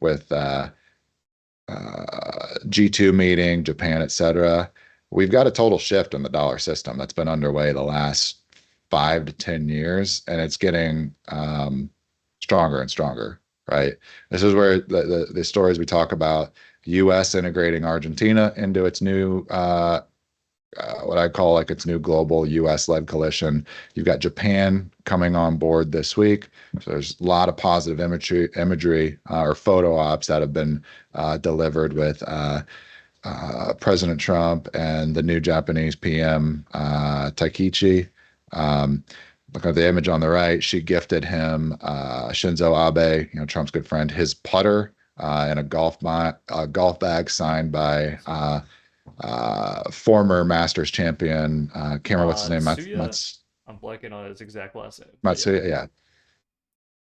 with G2 meeting, Japan, etc. We've got a total shift in the dollar system that's been underway the last 5 to 10 years, and it's getting stronger and stronger, right? This is where the stories we talk about US integrating Argentina into its new what I call like its new global US-led coalition. You've got Japan coming on board this week. So there's a lot of positive imagery or photo ops that have been delivered with President Trump and the new Japanese PM, Taikichi. Look at the image on the right. She gifted him, Shinzo Abe, Trump's good friend, his putter and a golf bag signed by former Masters champion. Can't remember what's his name. Tsuya? I'm blanking on his exact last name, but yeah. Matsuya. Yeah,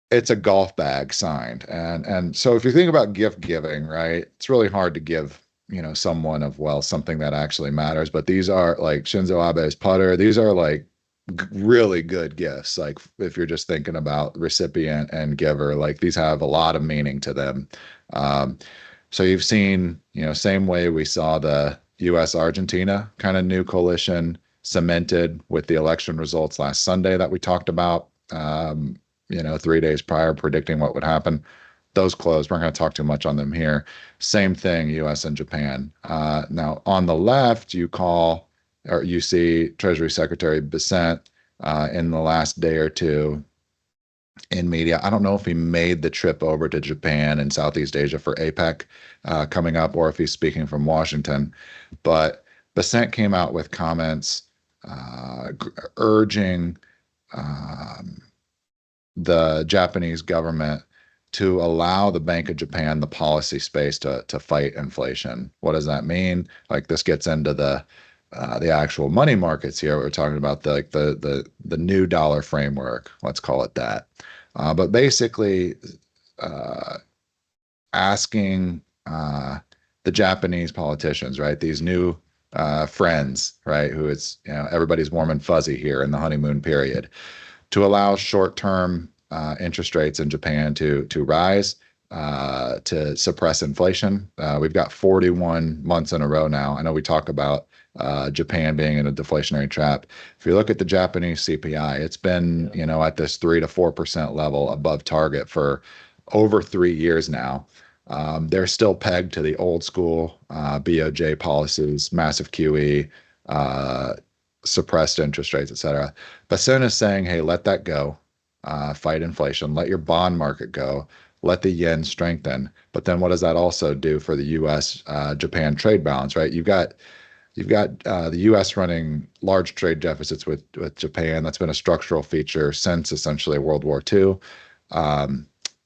it's a golf bag signed, and so if you think about gift giving, right, it's really hard to give someone of wealth something that actually matters. But these are like Shinzo Abe's putter. These are like really good gifts. Like if you're just thinking about recipient and giver, like these have a lot of meaning to them. Um, so you've seen, same way we saw the US-Argentina kind of new coalition cemented with the election results last Sunday that we talked about, 3 days prior, predicting what would happen. Those closed. We're not going to talk too much on them here. Same thing, US and Japan. Now, on the left, you see Treasury Secretary Bessent in the last day or two in media. I don't know if he made the trip over to Japan and Southeast Asia for APEC coming up, or if he's speaking from Washington. But Bessent came out with comments urging the Japanese government to allow the Bank of Japan the policy space to fight inflation. What does that mean? Like this gets into the actual money markets here. We're talking about the new dollar framework. Let's call it that. But basically, asking the Japanese politicians, right, these new friends, right, who it's everybody's warm and fuzzy here in the honeymoon period, to allow short-term interest rates in Japan to rise to suppress inflation. We've got 41 months in a row now. I know we talk about Japan being in a deflationary trap. If you look at the Japanese CPI, it's been, at this 3 to 4% level above target for over 3 years now. They're still pegged to the old school BOJ policies, massive QE, suppressed interest rates, et cetera. Bessent is saying, hey, let that go. Fight inflation. Let your bond market go. Let the yen strengthen. But then what does that also do for the U.S.-Japan trade balance, right? You've got the U.S. running large trade deficits with Japan. That's been a structural feature since essentially World War II.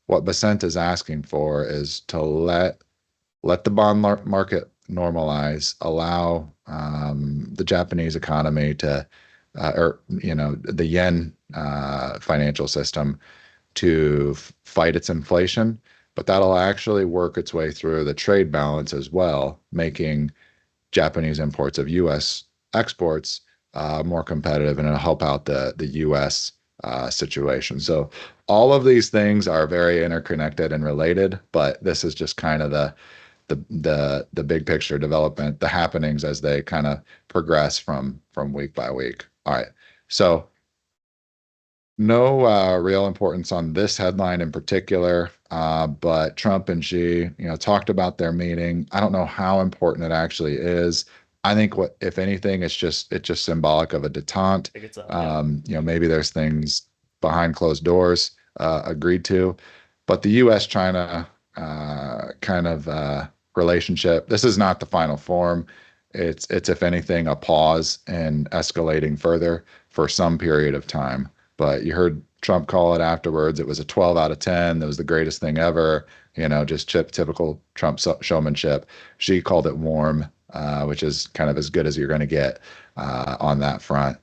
What Bessent is asking for is to let the bond market normalize, allow the Japanese economy to, or the yen financial system to fight its inflation, but that'll actually work its way through the trade balance as well, making Japanese imports of U.S. exports more competitive, and it'll help out the U.S. Situation. So all of these things are very interconnected and related, but this is just kind of the big picture development, the happenings as they kind of progress from week by week. All right, so no real importance on this headline in particular, but Trump and Xi, talked about their meeting. I don't know how important it actually is. I think what, if anything, it's just symbolic of a detente. I think it's yeah. Maybe there's things behind closed doors agreed to, but the U.S.-China kind of relationship. This is not the final form. It's if anything a pause in escalating further for some period of time. But you heard Trump call it afterwards. It was a 12 out of 10. That was the greatest thing ever. Just typical Trump showmanship. She called it warm, which is kind of as good as you're going to get on that front.